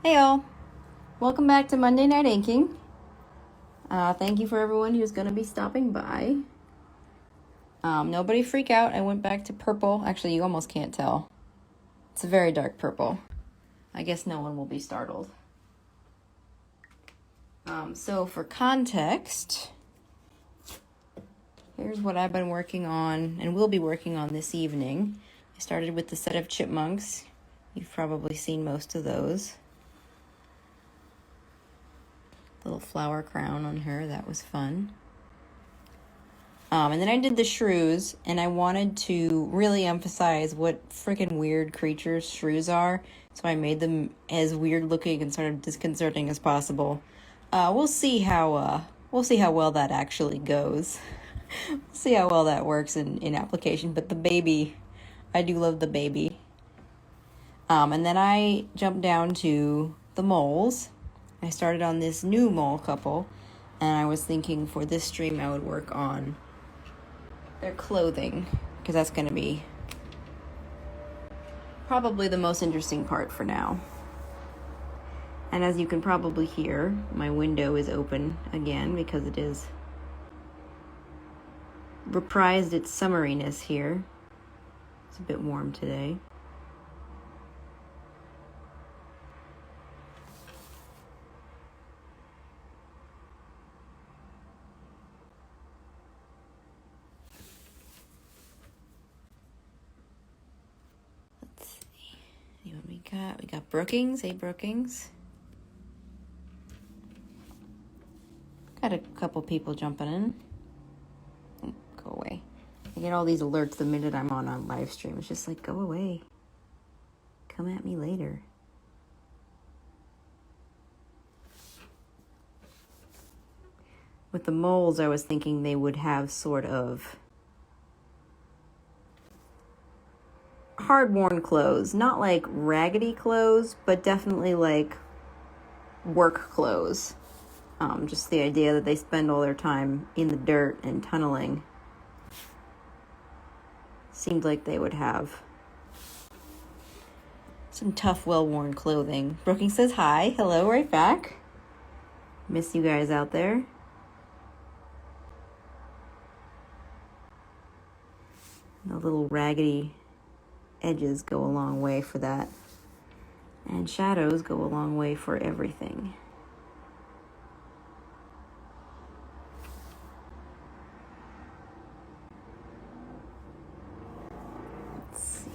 Hey all, welcome back to Monday Night Inking. Thank you for everyone who's going to be stopping by. Nobody freak out, I went back to purple. Actually, you almost can't tell. It's a very dark purple. I guess no one will be startled. So for context, here's what I've been working on and will be working on this evening. I started with the set of chipmunks. You've probably seen most of those. Little flower crown on her, that was fun. And then I did the shrews, and I wanted to really emphasize what freaking weird creatures shrews are, so I made them as weird looking and sort of disconcerting as possible. We'll see how well that actually goes. See how well that works in application. But the baby, I do love the baby. And then I jumped down to the moles. I started on this new mole couple, and I was thinking for this stream I would work on their clothing, because that's going to be probably the most interesting part for now. And as you can probably hear, my window is open again because it is reprised its summeriness here. It's a bit warm today. Let's see. See what we got. We got Brookings. Hey, Brookings. Got a couple people jumping in. Oh, go away. I get all these alerts the minute I'm on live stream. It's just like, go away. Come at me later. With the moles, I was thinking they would have sort of hard-worn clothes. Not like raggedy clothes, but definitely like work clothes. Just the idea that they spend all their time in the dirt and tunneling. Seemed like they would have some tough, well-worn clothing. Brooking says hi. Hello, right back. Miss you guys out there. The little raggedy edges go a long way for that. And shadows go a long way for everything. Let's see.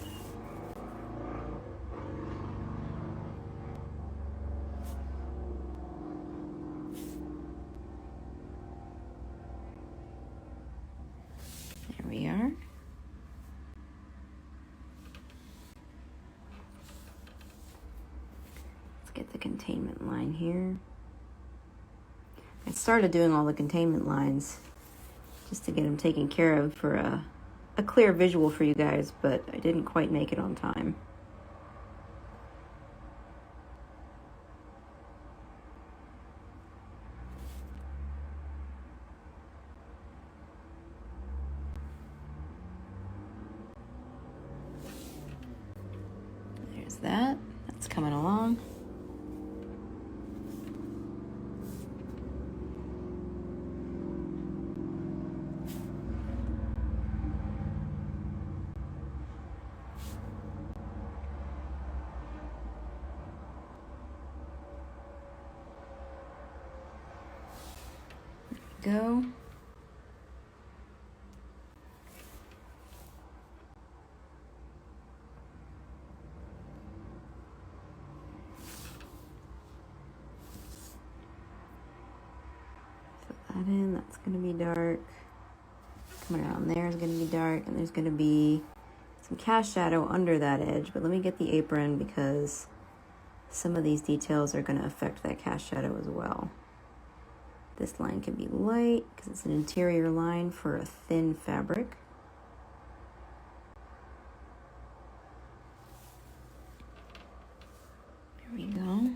There we are. Get the containment line here. I started doing all the containment lines just to get them taken care of for a clear visual for you guys, but I didn't quite make it on time. There's that. That's coming along. Go. Put that in. That's going to be dark. Coming around there is going to be dark, and there's going to be some cast shadow under that edge. But let me get the apron because some of these details are going to affect that cast shadow as well. This line can be light because it's an interior line for a thin fabric. There we go.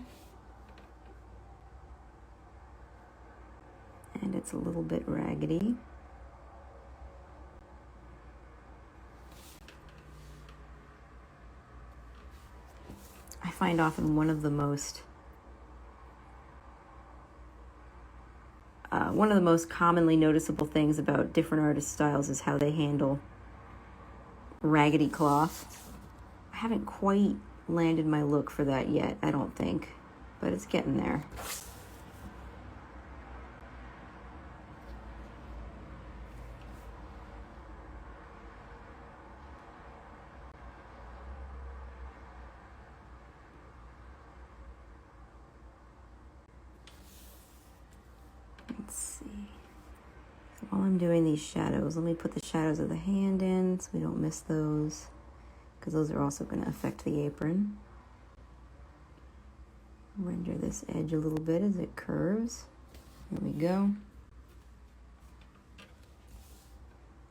And it's a little bit raggedy. I find often one of the most one of the most commonly noticeable things about different artist styles is how they handle raggedy cloth. I haven't quite landed my look for that yet, I don't think, but it's getting there. Let's see. So while I'm doing these shadows, let me put the shadows of the hand in so we don't miss those, because those are also going to affect the apron. Render this edge a little bit as it curves. There we go.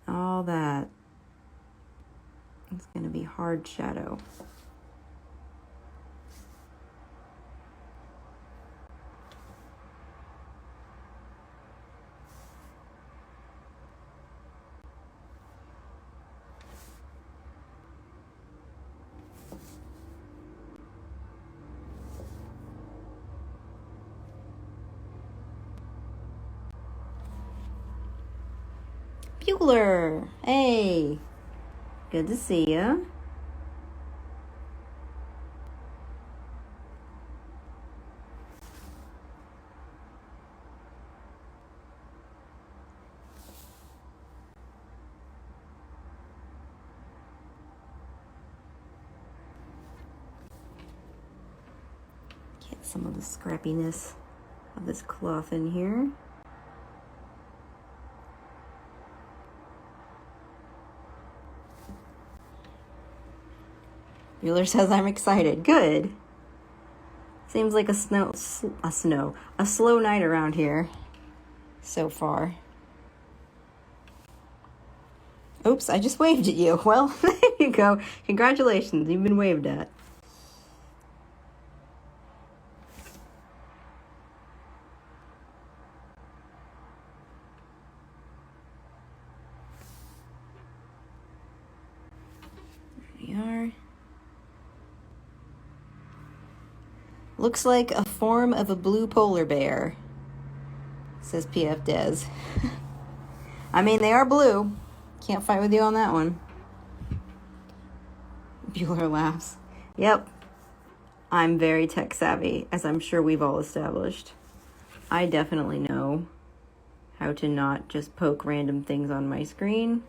All that is going to be hard shadow. Bueller, hey, good to see ya. Get some of the scrappiness of this cloth in here. Bueller says I'm excited. Good. Seems like a slow night around here so far. Oops, I just waved at you. Well, there you go. Congratulations, you've been waved at. There we are. Looks like a form of a blue polar bear, says PF Des. I mean, they are blue. Can't fight with you on that one. Bueller laughs. Yep. I'm very tech savvy, as I'm sure we've all established. I definitely know how to not just poke random things on my screen.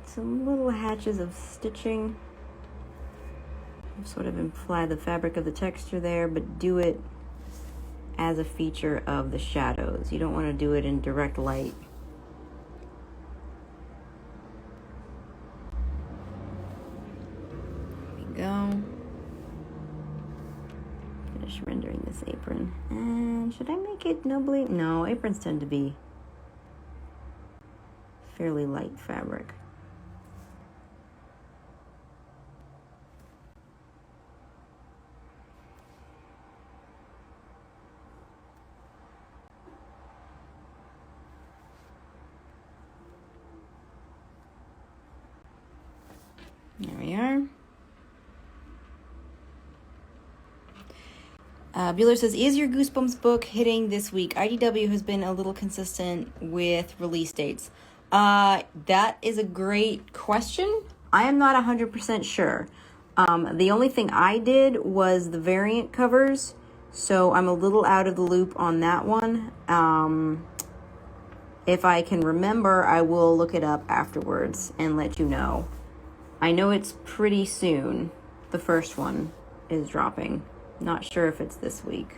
Some little hatches of stitching. Sort of imply the fabric of the texture there, but do it as a feature of the shadows. You don't want to do it in direct light. There we go. Finish rendering this apron. And should I make it nobly? No, aprons tend to be fairly light fabric. There we are. Bueller says, is your Goosebumps book hitting this week? IDW has been a little consistent with release dates. That is a great question. I am not 100% sure. The only thing I did was the variant covers, so I'm a little out of the loop on that one. If I can remember, I will look it up afterwards and let you know. I know it's pretty soon. The first one is dropping. Not sure if it's this week.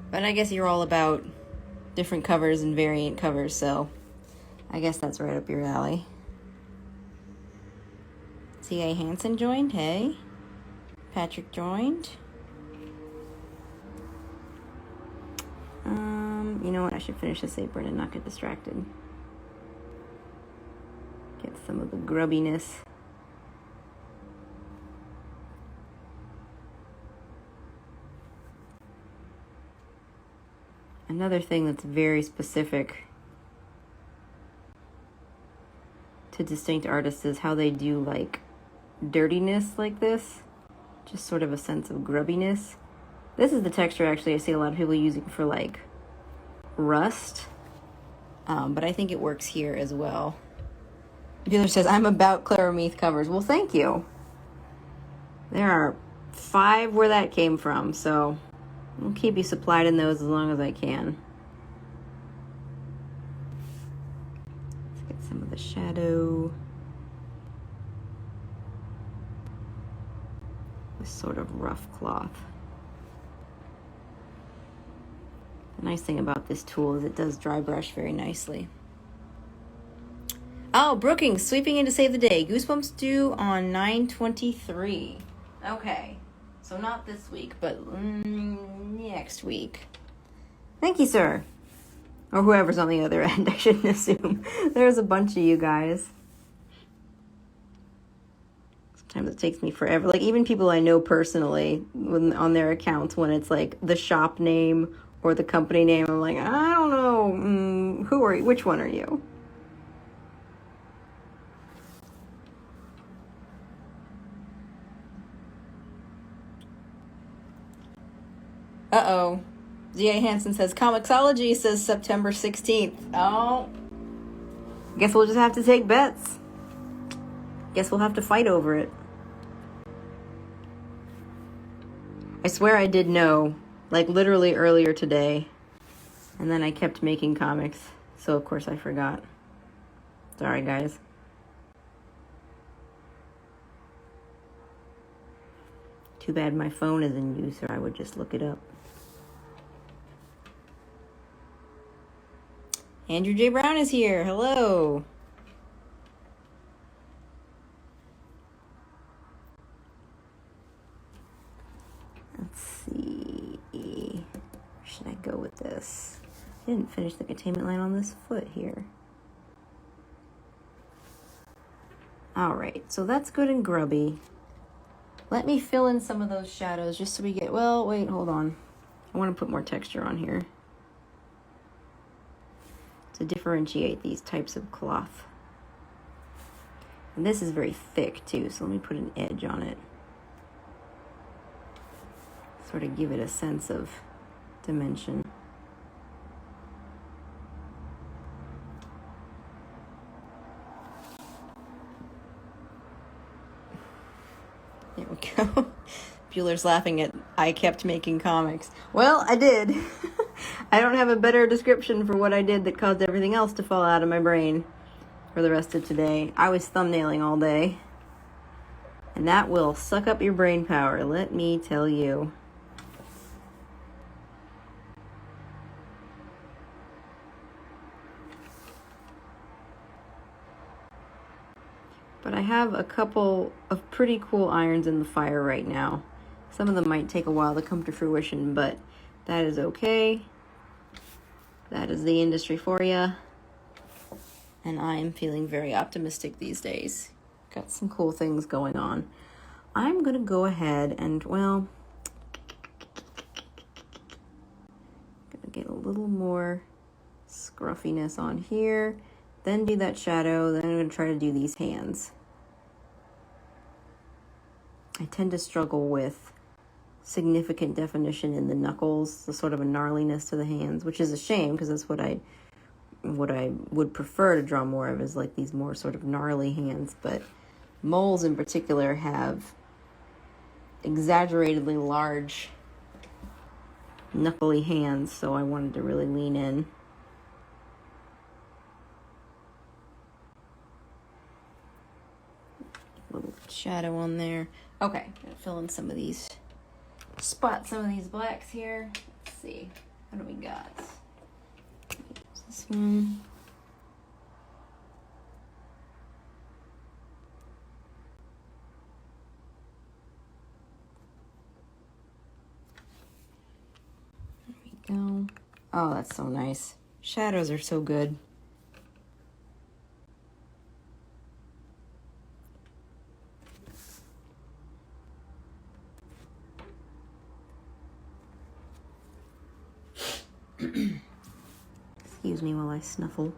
But I guess you're all about different covers and variant covers, so I guess that's right up your alley. C.A. Hansen joined, hey. Patrick joined. You know what? I should finish this apron and not get distracted. Get some of the grubbiness. Another thing that's very specific to distinct artists is how they do like dirtiness like this. Just sort of a sense of grubbiness. This is the texture actually I see a lot of people using for like rust. But I think it works here as well. Bueller says, I'm about Clara Meath covers. Well, thank you. There are 5 where that came from, so I'll keep you supplied in those as long as I can. Let's get some of the shadow. This sort of rough cloth. The nice thing about this tool is it does dry brush very nicely. Oh, Brookings, sweeping in to save the day. Goosebumps due on 9/23. Okay, so not this week, but next week. Thank you, sir. Or whoever's on the other end, I shouldn't assume. There's a bunch of you guys. Sometimes it takes me forever. Like, even people I know personally, when on their accounts, when it's like the shop name or the company name, I'm like, I don't know. Who are you? Which one are you? Uh-oh. G.A. Hansen says, Comixology says September 16th. Oh. Guess we'll just have to take bets. Guess we'll have to fight over it. I swear I did know, like literally earlier today. And then I kept making comics. So of course I forgot. Sorry, guys. Too bad my phone is in use, or I would just look it up. Andrew J. Brown is here. Hello. Let's see. Where should I go with this? I didn't finish the containment line on this foot here. All right, so that's good and grubby. Let me fill in some of those shadows just so we get, well, wait, hold on. I want to put more texture on here to differentiate these types of cloth. And this is very thick too, so let me put an edge on it. Sort of give it a sense of dimension. There we go. Bueller's laughing at, I kept making comics. Well, I did. I don't have a better description for what I did that caused everything else to fall out of my brain for the rest of today. I was thumbnailing all day. And that will suck up your brain power, let me tell you. But I have a couple of pretty cool irons in the fire right now. Some of them might take a while to come to fruition, but that is okay. That is the industry for you. And I am feeling very optimistic these days. Got some cool things going on. I'm going to go ahead and, well, gonna get a little more scruffiness on here. Then do that shadow. Then I'm going to try to do these hands. I tend to struggle with significant definition in the knuckles, the sort of a gnarliness to the hands, which is a shame because that's what I would prefer to draw more of, is like these more sort of gnarly hands. But moles in particular have exaggeratedly large knuckly hands, so I wanted to really lean in. Little shadow on there. Okay, gonna fill in some of these, spot some of these blacks here. Let's see, what do we got? This one. There we go. Oh, that's so nice. Shadows are so good. Excuse me while I snuffle.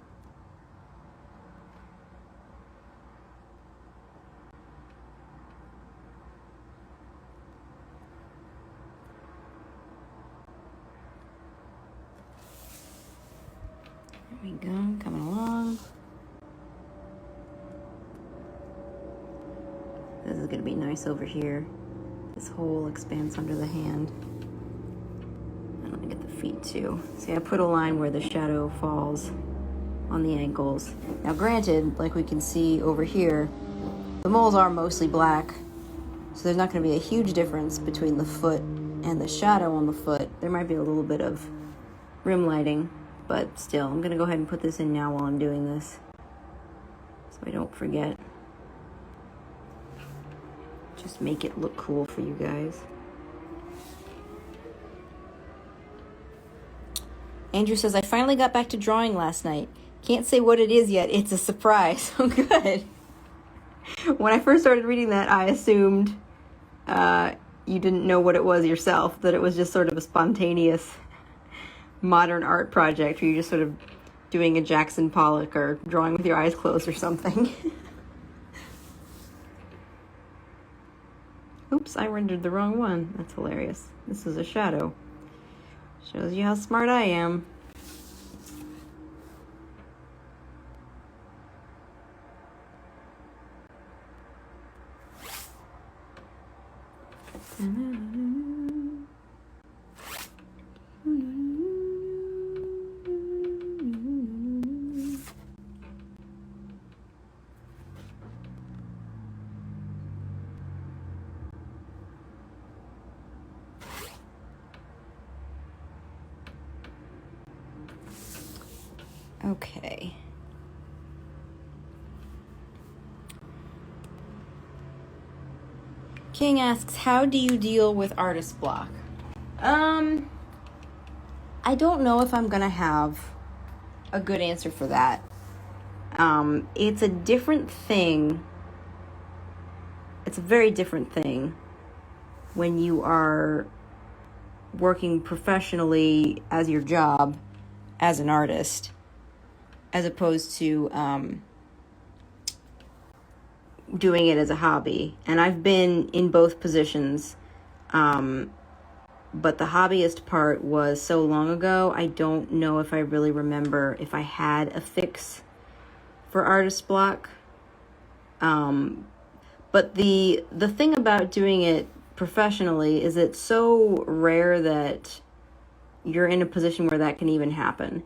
There we go, coming along. This is going to be nice over here. This whole expanse under the hand. And let me get the feet too. See, I put a line where the shadow falls on the ankles. Now granted, like we can see over here, the moles are mostly black, so there's not going to be a huge difference between the foot and the shadow on the foot. There might be a little bit of rim lighting, but still, I'm going to go ahead and put this in now while I'm doing this, so I don't forget. Just make it look cool for you guys. Andrew says, I finally got back to drawing last night. Can't say what it is yet. It's a surprise. Oh, good. When I first started reading that, I assumed you didn't know what it was yourself, that it was just sort of a spontaneous modern art project where you're just sort of doing a Jackson Pollock or drawing with your eyes closed or something. Oops, I rendered the wrong one. That's hilarious. This is a shadow. Shows you how smart I am. Okay. King asks, how do you deal with artist block? I don't know if I'm gonna have a good answer for that. It's a different thing. It's a very different thing when you are working professionally as your job as an artist, as opposed to doing it as a hobby. And I've been in both positions, but the hobbyist part was so long ago, I don't know if I really remember if I had a fix for artist block. But the thing about doing it professionally is it's so rare that you're in a position where that can even happen.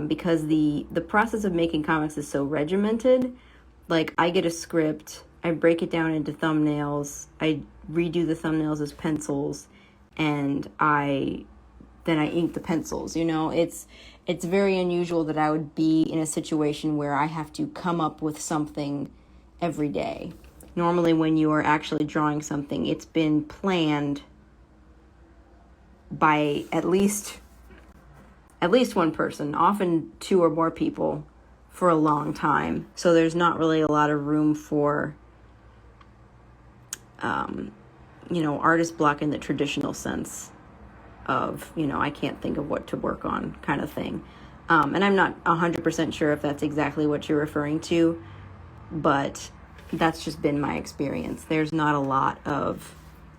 Because the process of making comics is so regimented. Like, I get a script, I break it down into thumbnails, I redo the thumbnails as pencils, and then I ink the pencils. You know, it's very unusual that I would be in a situation where I have to come up with something every day. Normally, when you are actually drawing something, it's been planned by at least one person, often two or more people, for a long time. So there's not really a lot of room for, artist block in the traditional sense of, I can't think of what to work on kind of thing. And I'm not 100% sure if that's exactly what you're referring to, but that's just been my experience. There's not a lot of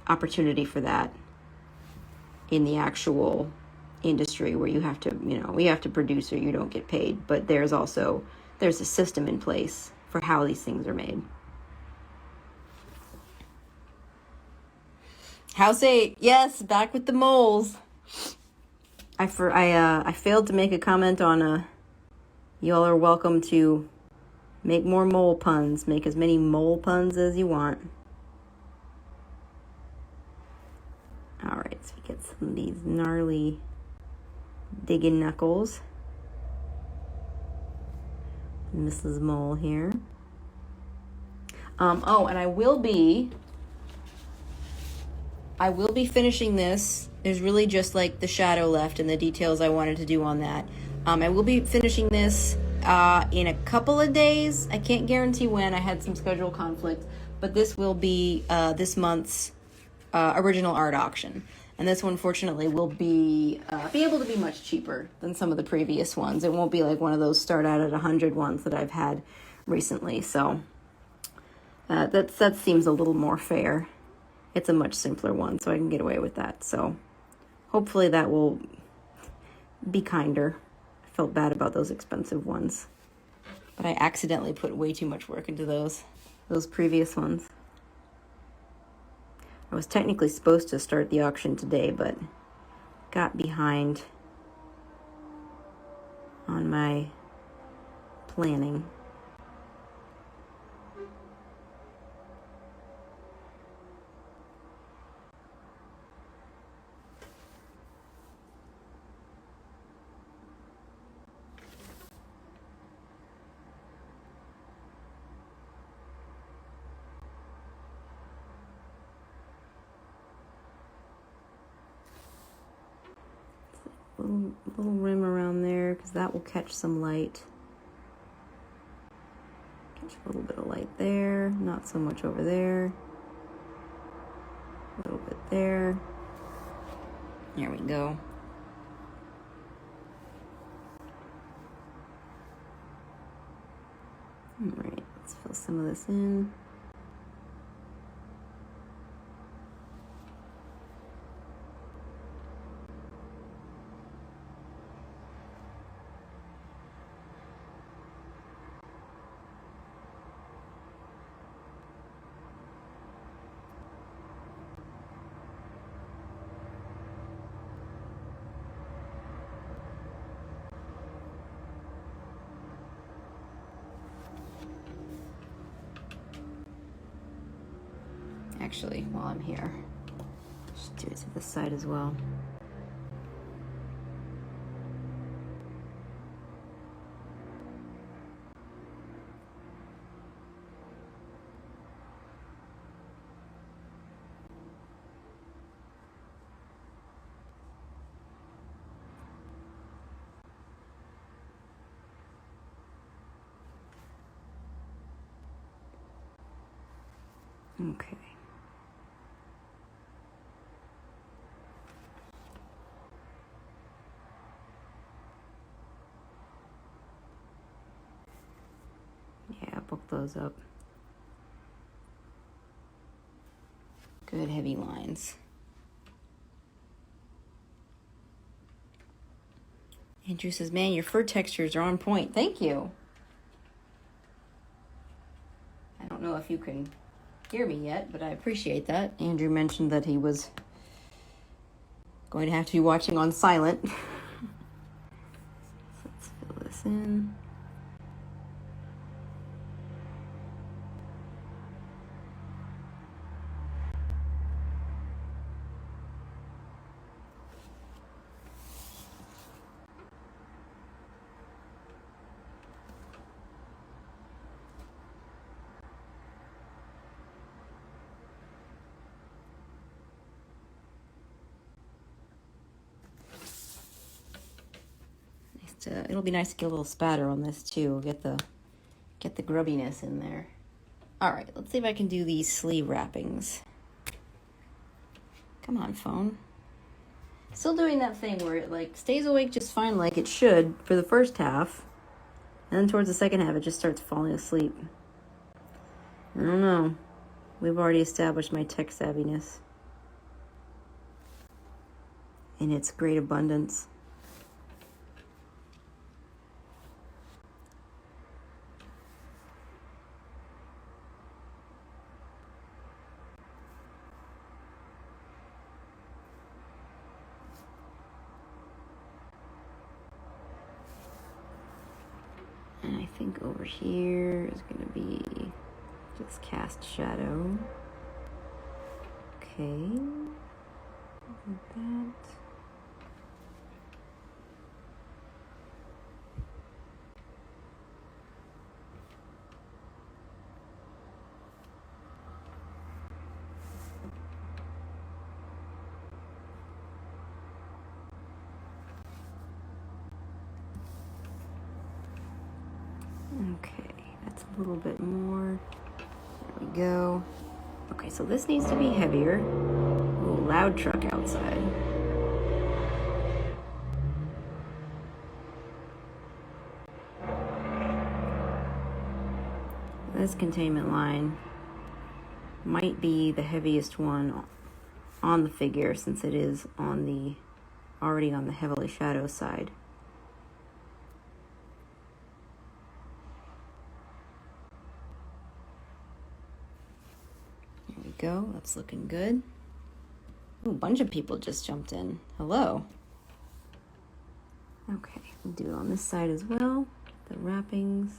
opportunity for that in the actual industry where you have to, you have to produce or you don't get paid. But there's a system in place for how these things are made. House 8, yes, back with the moles. I failed to make a comment on y'all are welcome to make more mole puns. Make as many mole puns as you want. All right, so we get some of these gnarly digging knuckles. Mrs. Mole here. And I will be finishing this. There's really just like the shadow left and the details I wanted to do on that. I will be finishing this in a couple of days. I can't guarantee when. I had some schedule conflict, but this will be this month's original art auction. And this one, fortunately, will be able to be much cheaper than some of the previous ones. It won't be like one of those start out at 100 ones that I've had recently. So that seems a little more fair. It's a much simpler one, so I can get away with that. So hopefully that will be kinder. I felt bad about those expensive ones, but I accidentally put way too much work into those previous ones. I was technically supposed to start the auction today, but got behind on my planning. Little rim around there because that will catch some light. Catch a little bit of light there, not so much over there. A little bit there. There we go. All right, let's fill some of this in. Actually, while I'm here, just do it to this side as well. Okay. Yeah, book those up. Good heavy lines. Andrew says, man, your fur textures are on point. Thank you. I don't know if you can hear me yet, but I appreciate that. Andrew mentioned that he was going to have to be watching on silent. So let's fill this in. It'll be nice to get a little spatter on this too. Get the grubbiness in there. All right, let's see if I can do these sleeve wrappings. Come on, phone. Still doing that thing where it like stays awake just fine like it should for the first half. And then towards the second half it just starts falling asleep. I don't know. We've already established my tech savviness in its great abundance. And I think over here is going to be just cast shadow. Okay. Like that. Okay, that's a little bit more. There we go. Okay, so this needs to be heavier. Oh, loud truck outside. This containment line might be the heaviest one on the figure, since it is already on the heavily shadow side. There we go. That's looking good. Ooh, a bunch of people just jumped in. Hello. Okay, we'll do it on this side as well. The wrappings.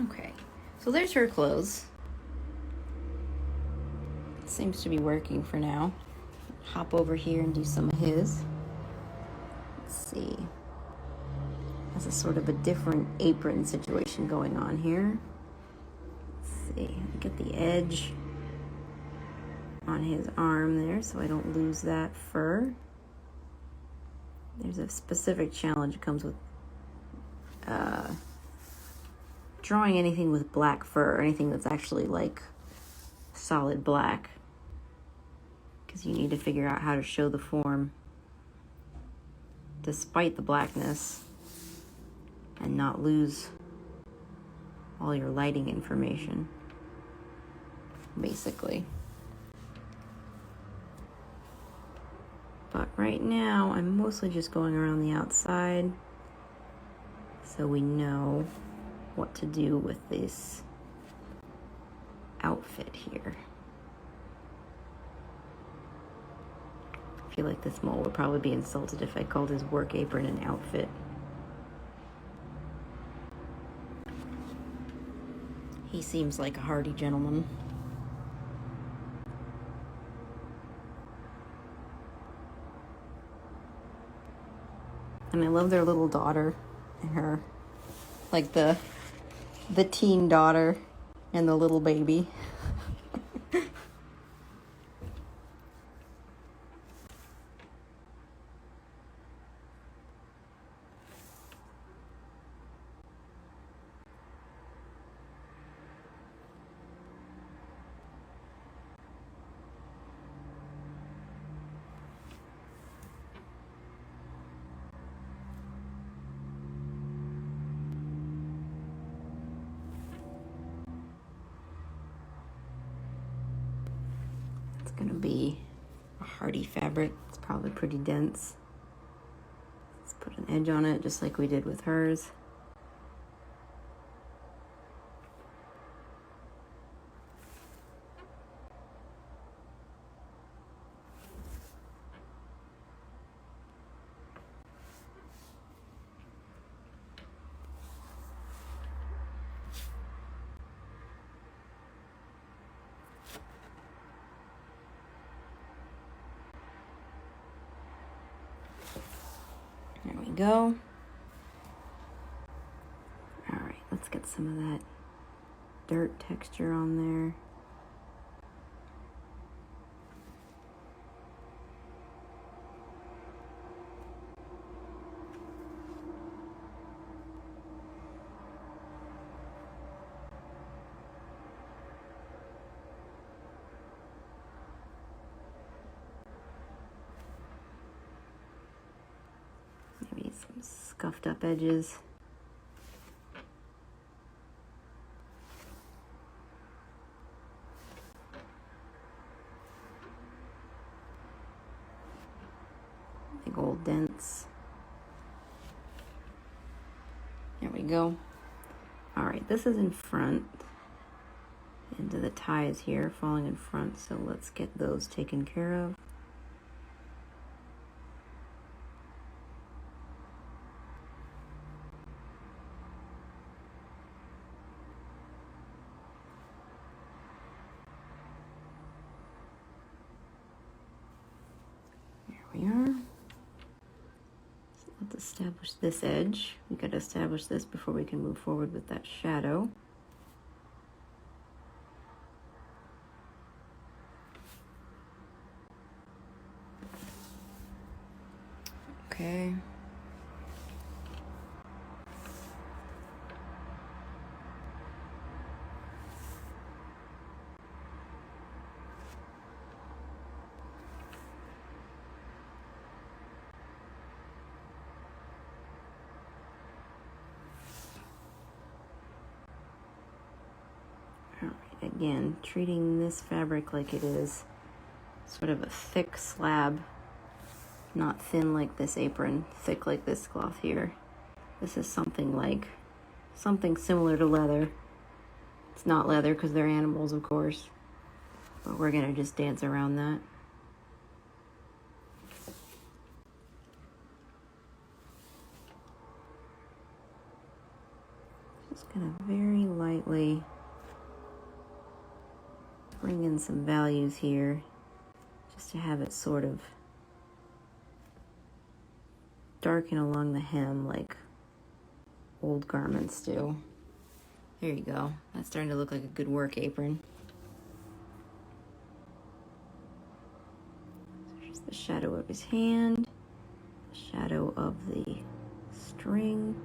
Okay, so there's her clothes. Seems to be working for now. Hop over here and do some of his. Let's see. That's a sort of a different apron situation going on here. Let's see, get the edge on his arm there so I don't lose that fur. There's a specific challenge that comes with drawing anything with black fur, or anything that's actually like solid black, because you need to figure out how to show the form despite the blackness and not lose all your lighting information, basically. But right now I'm mostly just going around the outside so we know what to do with this outfit here. I feel like this mole would probably be insulted if I called his work apron an outfit. He seems like a hardy gentleman. And I love their little daughter and her, like the teen daughter and the little baby. Gonna be a hardy fabric. It's probably pretty dense. Let's put an edge on it just like we did with hers. There we go. All right, let's get some of that dirt texture on there. Maybe some scuffed up edges. Big old dents. we go. All right, this is in front. And the tie is here, falling in front, so let's get those taken care of. There we are. So let's establish this edge. We got to establish this before we can move forward with that shadow. Okay. All right, again, treating this fabric like it is sort of a thick slab, not thin like this apron, thick like this cloth here. This is something similar to leather. It's not leather because they're animals, of course, but we're gonna just dance around that. Just gonna very lightly bring in some values here, just to have it sort of darken along the hem like old garments do. There you go. That's starting to look like a good work apron. So here's the shadow of his hand, the shadow of the string.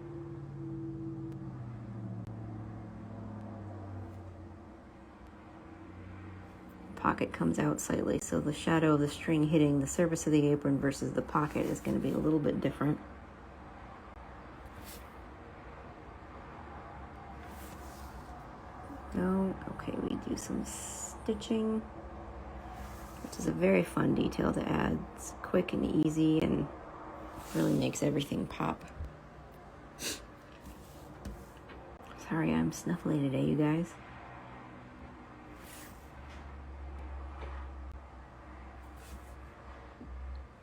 Pocket comes out slightly, so the shadow of the string hitting the surface of the apron versus the pocket is going to be a little bit different. Go. Okay, we do some stitching, which is a very fun detail to add. It's quick and easy and really makes everything pop. Sorry, I'm snuffly today, you guys.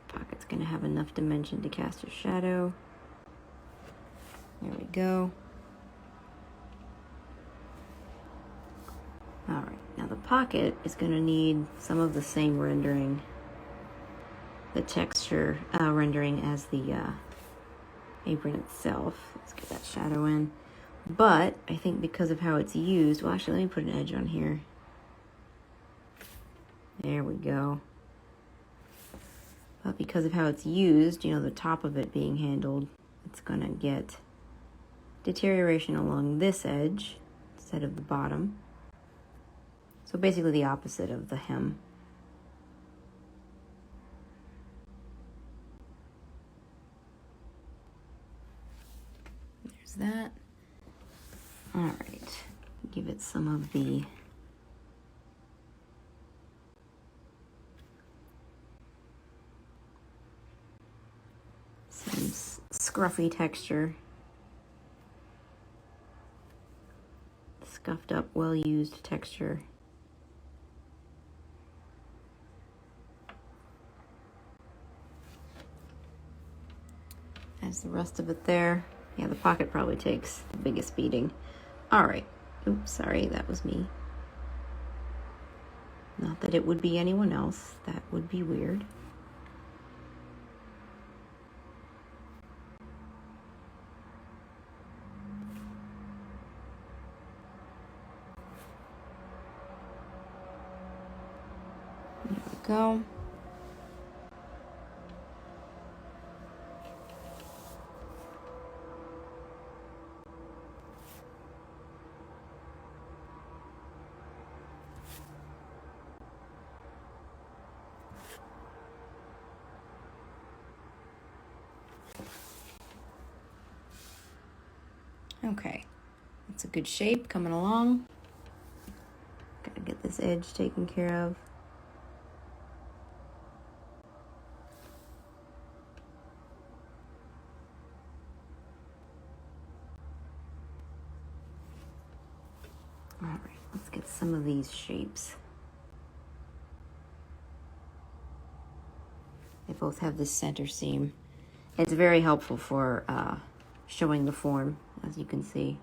Pocket's going to have enough dimension to cast a shadow. There we go. All right, now the pocket is going to need some of the same rendering, the texture rendering as the apron itself. Let's get that shadow in. But I think because of how it's used, well, actually, let me put an edge on here. There we go. But because of how it's used, you know, the top of it being handled, it's going to get deterioration along this edge instead of the bottom. So basically the opposite of the hem. There's that. All right, give it some of the scruffy texture. Scuffed up, well-used texture. As the rest of it there. Yeah, the pocket probably takes the biggest beating. All right. Oops, sorry, that was me. Not that it would be anyone else. That would be weird. There we go. Okay, that's a good shape coming along. Gotta get this edge taken care of. with some of these shapes. They both have this center seam. It's very helpful for showing the form, as you can see.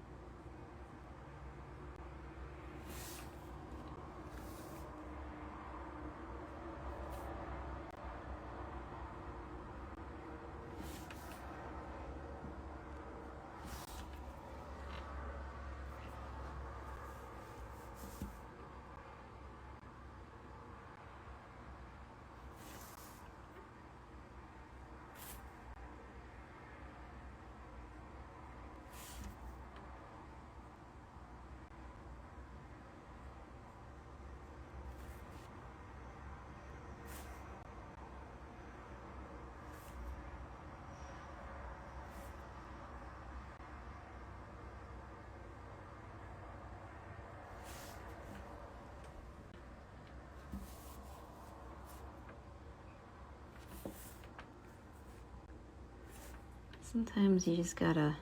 Sometimes you just gotta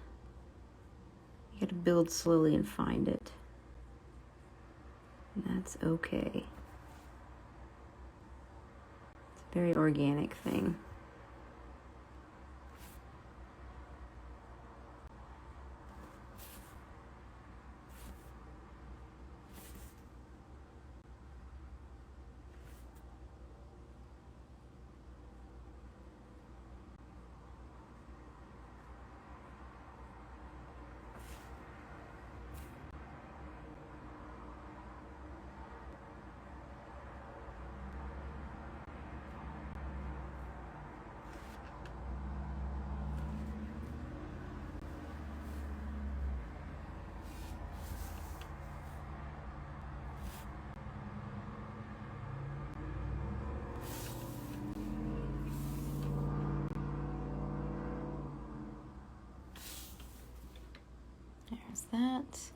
build slowly and find it. And that's okay. It's a very organic thing. There's that.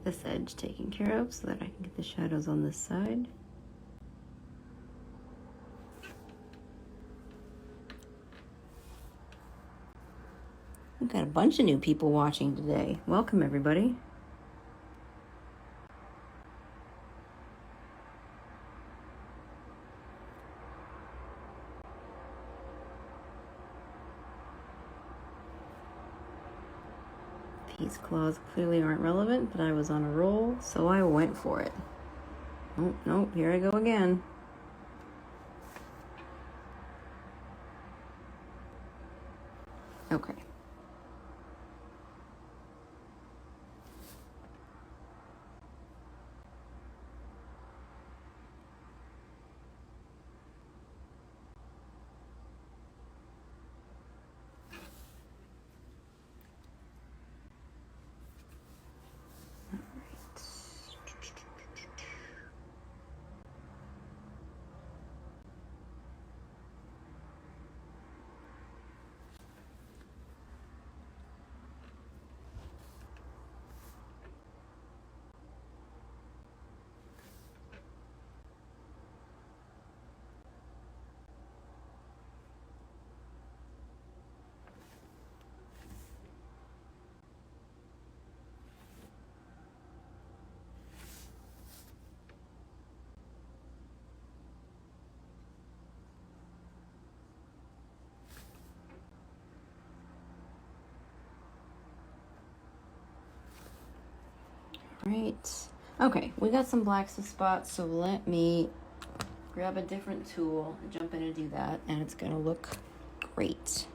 This edge taken care of so that I can get the shadows on this side. We've got a bunch of new people watching today. Welcome, everybody. These claws clearly aren't relevant, but I was on a roll, so I went for it. Oh, no, here I go again. Okay. Right. Okay, we got some black spots, so let me grab a different tool and jump in and do that, and it's gonna look great.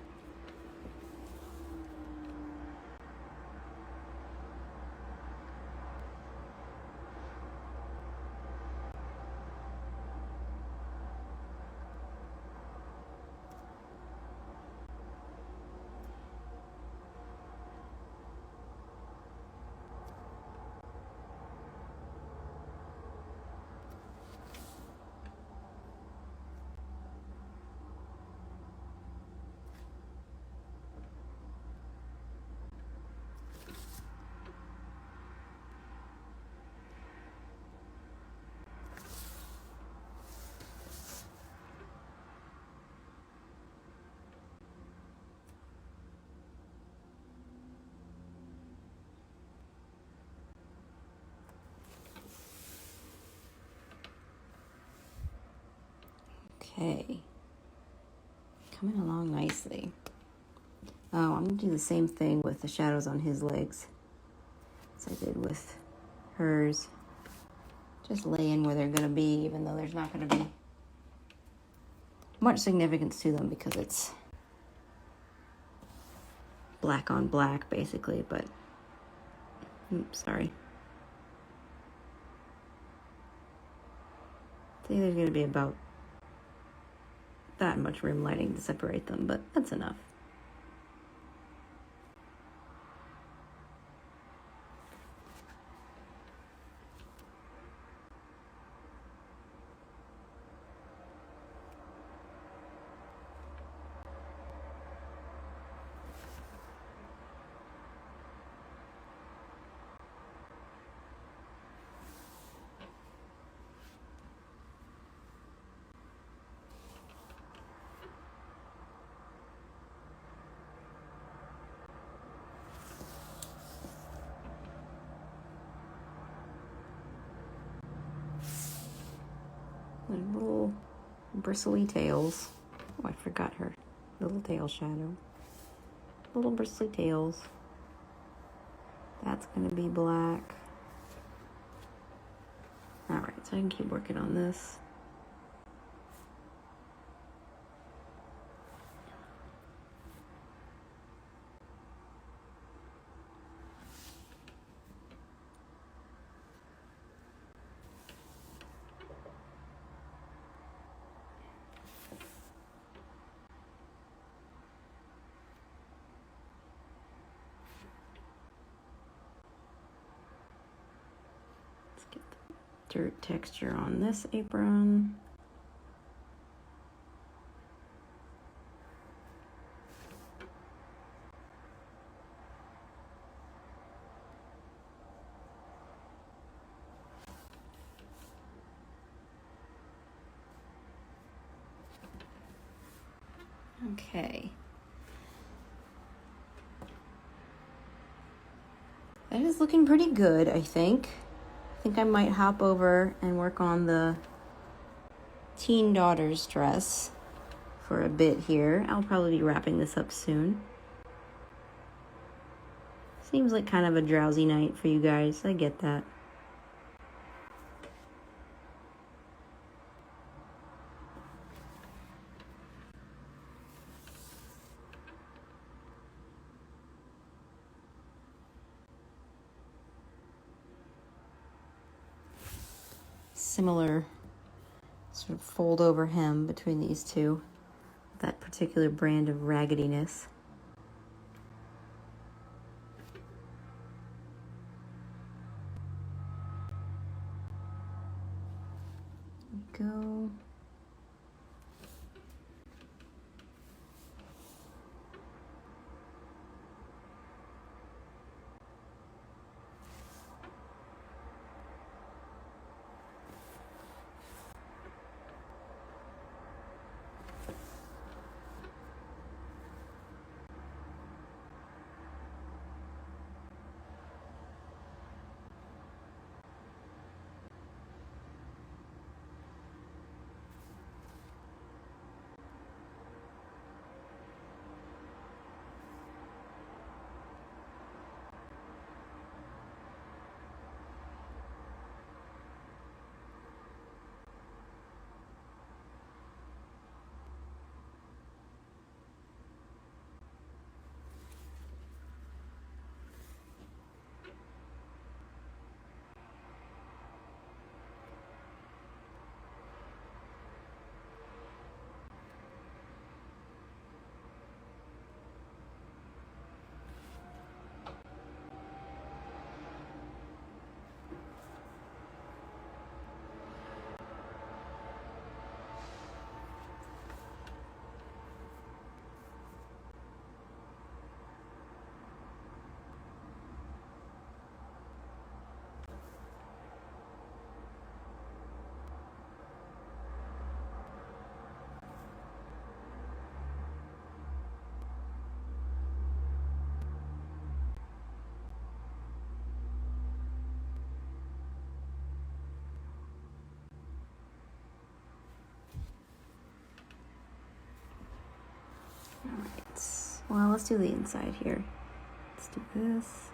Okay. Coming along nicely. Oh, I'm going to do the same thing with the shadows on his legs as I did with hers. Just lay in where they're going to be, even though there's not going to be much significance to them because it's black on black, basically, but... Oops, sorry. I think there's going to be about that much room lighting to separate them, but that's enough. And little bristly tails. Oh, I forgot her. Little tail shadow. Little bristly tails. That's going to be black. Alright, so I can keep working on this. Let's get the dirt texture on this apron. Okay. That is looking pretty good, I think. I think I might hop over and work on the teen daughter's dress for a bit here. I'll probably be wrapping this up soon. Seems like kind of a drowsy night for you guys. I get that. Similar sort of fold over hem between these two. That particular brand of raggediness. There we go. Well, let's do the inside here. Let's do this.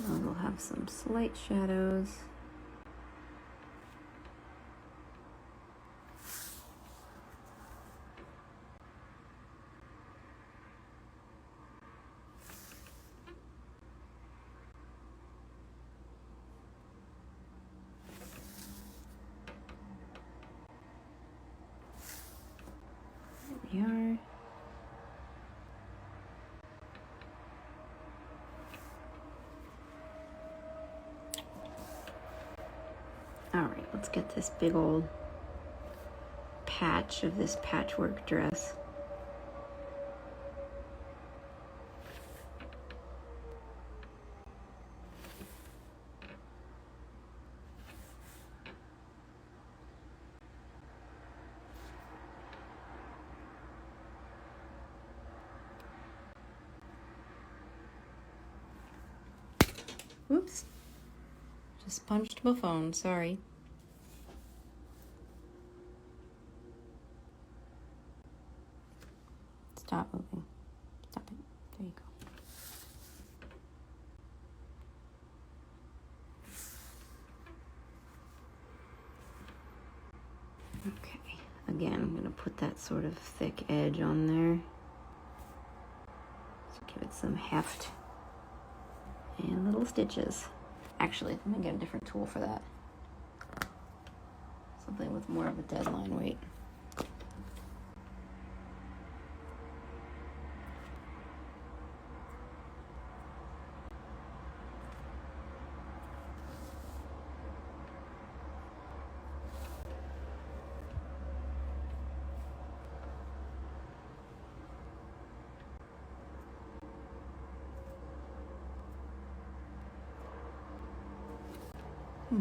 We'll have some slight shadows. There we are. All right, let's get this big old patch of this patchwork dress. Oops. Just punched my phone, sorry. Stop moving. Stop it. There you go. Okay. Again, I'm going to put that sort of thick edge on there. So give it some heft. And little stitches. Actually, I'm going to get a different tool for that. Something with more of a deadline weight.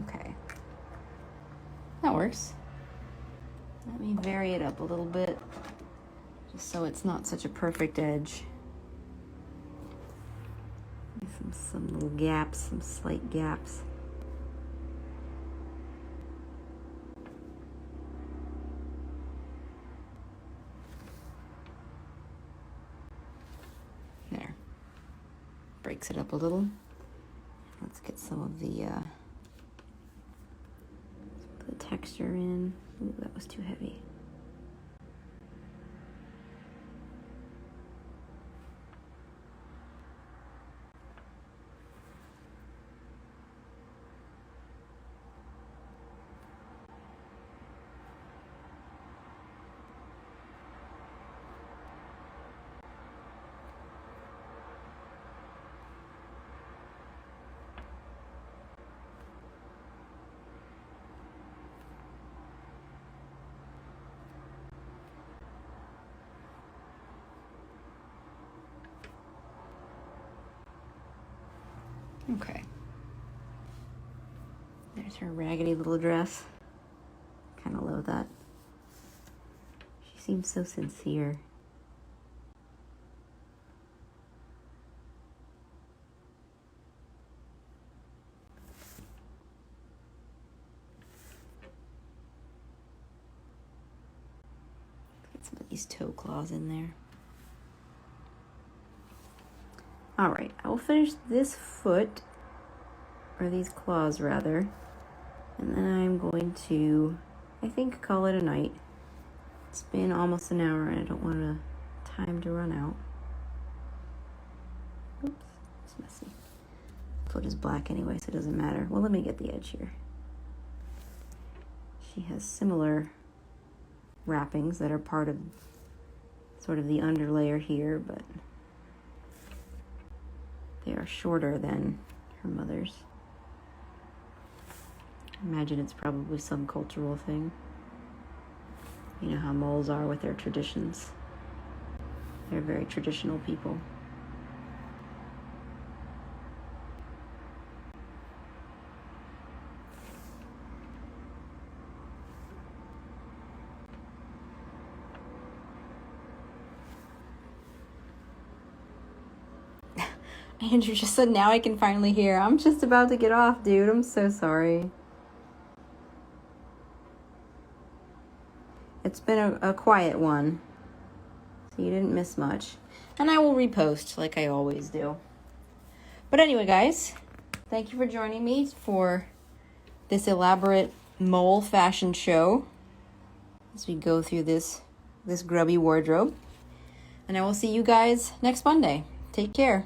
Okay, that works. Let me vary it up a little bit, just so it's not such a perfect edge. Some little gaps, some slight gaps. There. Breaks it up a little. Let's get some of the texture in. Ooh, that was too heavy. Okay. There's her raggedy little dress. Kind of love that. She seems so sincere. Get some of these toe claws in there. All right, I will finish this foot, or these claws rather, and then I'm going to, I think, call it a night. It's been almost an hour and I don't want the time to run out. Oops, it's messy. Foot is black anyway, so it doesn't matter. Well, let me get the edge here. She has similar wrappings that are part of sort of the underlayer here, but they are shorter than her mother's. I imagine it's probably some cultural thing. You know how moles are with their traditions. They're very traditional people. Andrew just said, now I can finally hear. I'm just about to get off, dude. I'm so sorry. it's been a quiet one. So you didn't miss much. And I will repost like I always do. But anyway, guys, thank you for joining me for this elaborate mole fashion show as we go through this grubby wardrobe. And I will see you guys next Monday. Take care.